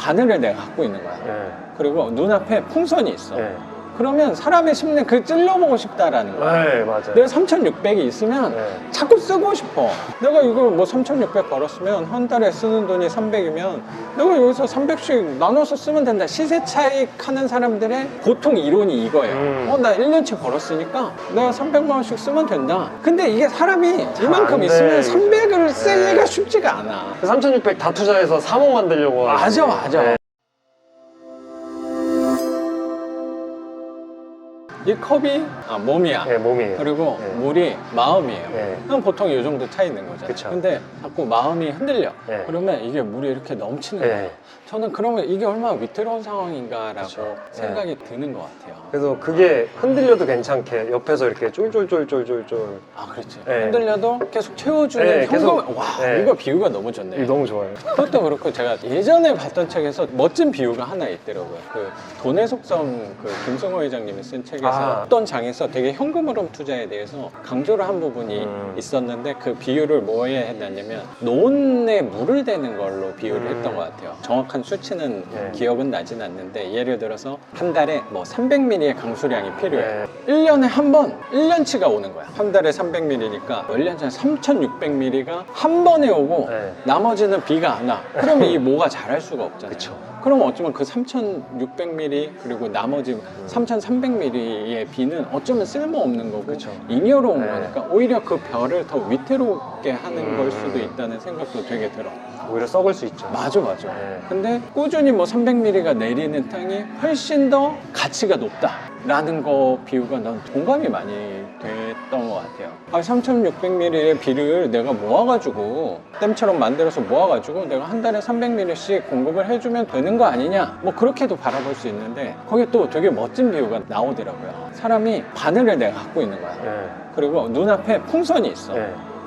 바늘을 내가 갖고 있는 거야. 그리고 눈앞에 풍선이 있어. 그러면 사람의 심리는 그 찔러보고 싶다라는 거야. 네, 맞아요. 내가 3,600이 있으면 자꾸 쓰고 싶어. 내가 이걸 뭐 3,600 벌었으면 한 달에 쓰는 돈이 300이면 내가 여기서 300씩 나눠서 쓰면 된다. 시세 차익 하는 사람들의 보통 이론이 이거예요. 나 1년치 벌었으니까 내가 300만 원씩 쓰면 된다. 근데 이게 사람이 이만큼 있으면 300을 쓰기가 쉽지가 않아. 3,600 다 투자해서 3억 만들려고 맞아, 맞아. 이 컵이 몸이야. 몸이에요. 그리고 물이 마음이에요. 그럼 보통 이 정도 차 있는 거잖아요. 그쵸. 근데 자꾸 마음이 흔들려. 그러면 이게 물이 이렇게 넘치는 거예요. 저는 그러면 이게 얼마나 위태로운 상황인가라고 생각이 드는 것 같아요. 그래서 그게 흔들려도 괜찮게 옆에서 이렇게 쫄쫄쫄쫄쫄쫄. 아, 그렇지. 흔들려도 계속 채워주는 현금. 와, 이거 비유가 너무 좋네요. 너무 좋아요. 그것도 그렇고 제가 예전에 봤던 책에서 멋진 비유가 하나 있더라고요. 그 돈의 속성, 그 김성호 회장님이 쓴 책에서 어떤 장에서 되게 현금 흐름 투자에 대해서 강조를 한 부분이 있었는데 그 비유를 뭐에 했냐면 논에 물을 대는 걸로 비유를 했던 것 같아요. 정확한 수치는 기억은 나진 않는데 예를 들어서 한 달에 뭐 300ml의 강수량이 필요해. 1년에 한 번 1년치가 오는 거야. 한 달에 300ml니까 1년에 3,600ml가 한 번에 오고 나머지는 비가 안 와. 그러면 이 모가 자랄 수가 없잖아요. 그럼 어쩌면 그 3,600ml 그리고 나머지 3,300ml의 비는 어쩌면 쓸모없는 거고 잉여로운 거니까 오히려 그 별을 더 위태롭게 하는 걸 수도 있다는 생각도 되게 들어. 오히려 썩을 수 있죠. 맞아. 근데 꾸준히 뭐 300ml가 내리는 땅이 훨씬 더 가치가 높다라는 거 비유가 난 공감이 많이 됐던 것 같아요. 3,600ml의 비를 내가 모아가지고 댐처럼 만들어서 모아가지고 내가 한 달에 300ml씩 공급을 해주면 되는 거 아니냐, 뭐 그렇게도 바라볼 수 있는데 거기에 또 되게 멋진 비유가 나오더라고요. 사람이 바늘을 내가 갖고 있는 거야. 그리고 눈앞에 풍선이 있어.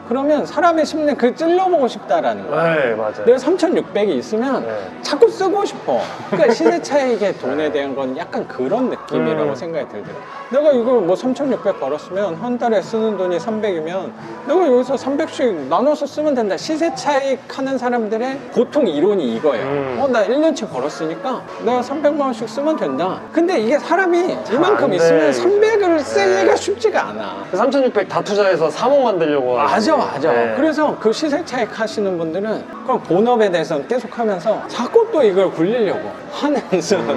그러면 사람의 심리는 그 찔러보고 싶다라는 거야. 맞아요. 내가 3,600이 있으면 자꾸 쓰고 싶어. 그러니까 시세 차익의 돈에 대한 건 약간 그런 느낌이라고 생각이 들더라고요. 내가 이걸 뭐 3,600 벌었으면 한 달에 쓰는 돈이 300이면 내가 여기서 300씩 나눠서 쓰면 된다. 시세 차익 하는 사람들의 보통 이론이 이거예요. 나 1년치 벌었으니까 내가 300만 원씩 쓰면 된다. 근데 이게 사람이 이만큼 있으면 300을 쓰기가 쉽지가 않아. 3,600 다 투자해서 3억 만들려고 맞아. 그래서 그 시세 차익 하시는 분들은 그럼 본업에 대해서는 계속 하면서 자꾸 또 이걸 굴리려고 하는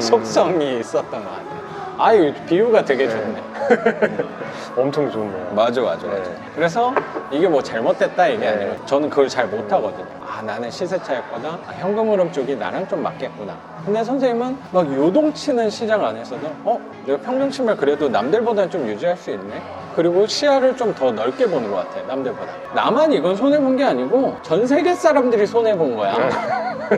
속성이 있었던 것 같아요. 아유, 비유가 되게 좋네. 엄청 좋네요. 맞아. 그래서 이게 뭐 잘못됐다 이게 아니고 저는 그걸 잘 못하거든요. 나는 시세 차익보다 현금 흐름 쪽이 나랑 좀 맞겠구나. 근데 선생님은 막 요동치는 시장 안에서도 내가 평균치면 그래도 남들보다는 좀 유지할 수 있네. 그리고 시야를 좀 더 넓게 보는 것 같아, 남들보다. 나만 이건 손해본 게 아니고 전 세계 사람들이 손해본 거야.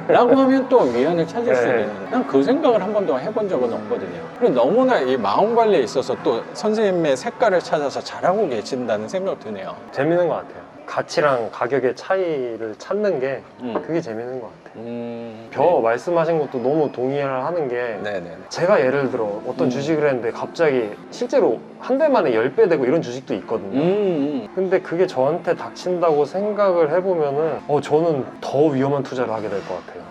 라고 하면 또 위안을 찾을 수도 있는데 난 그 생각을 한 번도 해본 적은 없거든요. 그리고 너무나 이 마음 관리에 있어서 또 선생님의 색깔을 찾아서 잘하고 계신다는 생각 드네요. 재밌는 것 같아요. 가치랑 가격의 차이를 찾는 게 그게 재밌는 것 같아요. 말씀하신 것도 너무 동의를 하는 게 제가 예를 들어 어떤 주식을 했는데 갑자기 실제로 한 달 만에 10배 되고 이런 주식도 있거든요. 근데 그게 저한테 닥친다고 생각을 해보면은 저는 더 위험한 투자를 하게 될 것 같아요.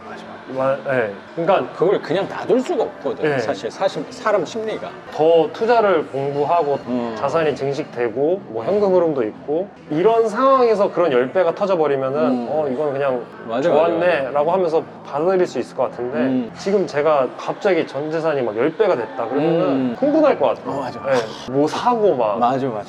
그러니까 그걸 그냥 놔둘 수가 없거든. 사실 사람 심리가 더 투자를 공부하고 자산이 증식되고 뭐 현금 흐름도 있고 이런 상황에서 그런 10배가 터져버리면은 이건 그냥 좋았네 라고 하면서 받아들일 수 있을 것 같은데 지금 제가 갑자기 전 재산이 막 10배가 됐다 그러면은 흥분할 것 같아요. 뭐 사고 막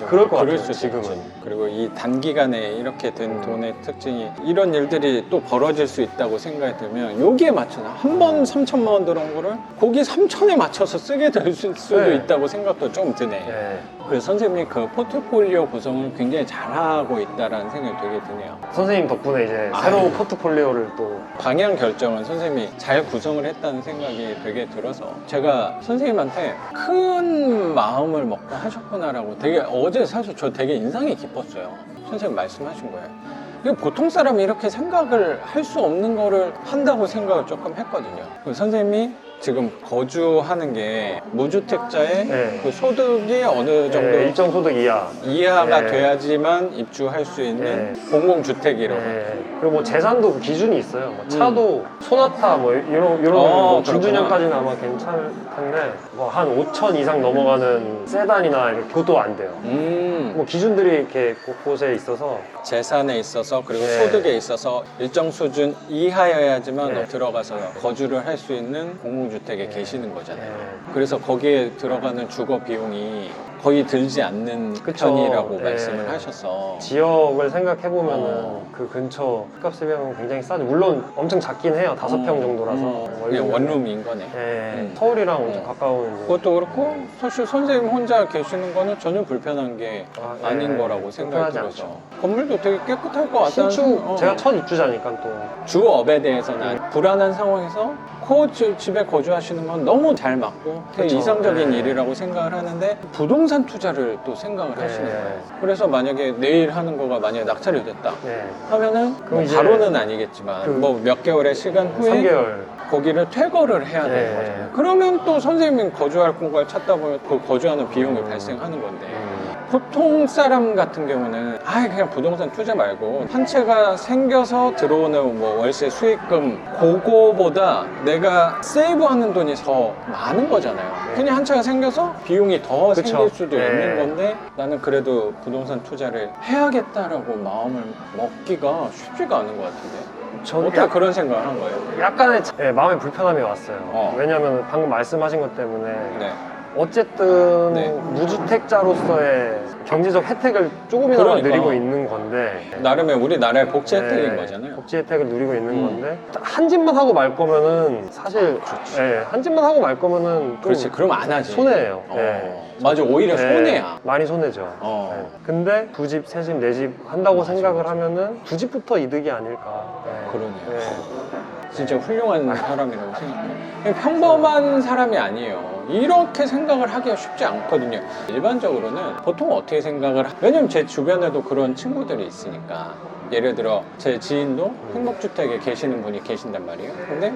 그럴 것 같아요. 지금은. 그리고 이 단기간에 이렇게 된 돈의 특징이 이런 일들이 또 벌어질 수 있다고 생각이 들면 여기에 맞춰서 한 번 3천만 원 들어온 거를 거기 3천에 맞춰서 쓰게 될 수도 있다고 생각도 좀 드네. 그래서 선생님이 그 포트폴리오 구성을 굉장히 잘하고 있다는 생각이 되게 드네요. 선생님 덕분에 이제 새로운 포트폴리오를 또 방향 결정은 선생님이 잘 구성을 했다는 생각이 되게 들어서 제가 선생님한테 큰 마음을 먹고 하셨구나라고 되게 어제 사실 저 되게 인상이 깊었어요. 선생님 말씀하신 거예요. 보통 사람이 이렇게 생각을 할 수 없는 거를 한다고 생각을 조금 했거든요. 선생님이 지금 거주하는 게 무주택자의 네. 그 소득이 어느 정도 일정 소득 이하가 네. 돼야지만 입주할 수 있는 공공주택이라고. 그리고 뭐 재산도 그 기준이 있어요. 뭐 차도 소나타 뭐 이런 뭐 중주년까지는 아마 괜찮을 텐데 뭐 한 5천 이상 넘어가는 세단이나 이렇게 그것도 안 돼요. 뭐 기준들이 이렇게 곳곳에 있어서 재산에 있어서 그리고 네. 소득에 있어서 일정 수준 이하여야지만 들어가서 거주를 할 수 있는 공공주택에 계시는 거잖아요. 그래서 거기에 들어가는 주거 비용이 거의 들지 않는 편이라고 말씀을 하셔서 지역을 생각해보면은 그 근처 집값에 비하면 굉장히 싸죠. 물론 엄청 작긴 해요. 5평 정도라서 그냥 원룸인 거네. 서울이랑 엄청 가까운 그것도 그렇고 사실 선생님 혼자 계시는 거는 전혀 불편한 게 아닌 거라고 생각이 들어서 건물도 되게 깨끗할 것 같다는 신축 제가 첫 입주자니까 또 주업에 대해서는 불안한 상황에서 집에 거주하시는 건 너무 잘 맞고 되게 그쵸. 이상적인 일이라고 생각을 하는데 부동산 투자를 또 생각을 하시는 거예요. 그래서 만약에 내일 하는 거가 만약에 낙찰이 됐다 하면은 뭐 이제 바로는 아니겠지만 뭐 몇 개월의 시간 후에 3개월 거기를 퇴거를 해야 되는 거잖아요. 그러면 또 선생님이 거주할 공간을 찾다 보면 그 거주하는 비용이 발생하는 건데 보통 사람 같은 경우는 그냥 부동산 투자 말고 한 채가 생겨서 들어오는 뭐 월세 수익금 그거보다 내가 세이브하는 돈이 더 많은 거잖아요. 그냥 한 채가 생겨서 비용이 더 생길 수도 있는 건데 나는 그래도 부동산 투자를 해야겠다라고 마음을 먹기가 쉽지가 않은 것 같은데 어떻게 그런 생각을 한 거예요? 약간의 마음의 불편함이 왔어요. 왜냐면 방금 말씀하신 것 때문에 어쨌든 무주택자로서의 경제적 혜택을 조금이나마 누리고 있는 건데 나름의 우리나라의 복지 혜택인 거잖아요. 복지 혜택을 누리고 있는 건데 한 집만 하고 말 거면은 사실 한 집만 하고 말 거면은 그렇지 그럼 안 하지. 손해예요. 맞아 오히려 손해야. 많이 손해죠. 근데 두 집, 세 집, 네 집 한다고 생각을 하면은 두 집부터 이득이 아닐까. 그러네요. 진짜 훌륭한 사람이라고 생각해요. 평범한 사람이 아니에요. 이렇게 생각을 하기가 쉽지 않거든요. 일반적으로는 보통 어떻게 생각을 왜냐면 제 주변에도 그런 친구들이 있으니까 예를 들어 제 지인도 행복주택에 계시는 분이 계신단 말이에요. 근데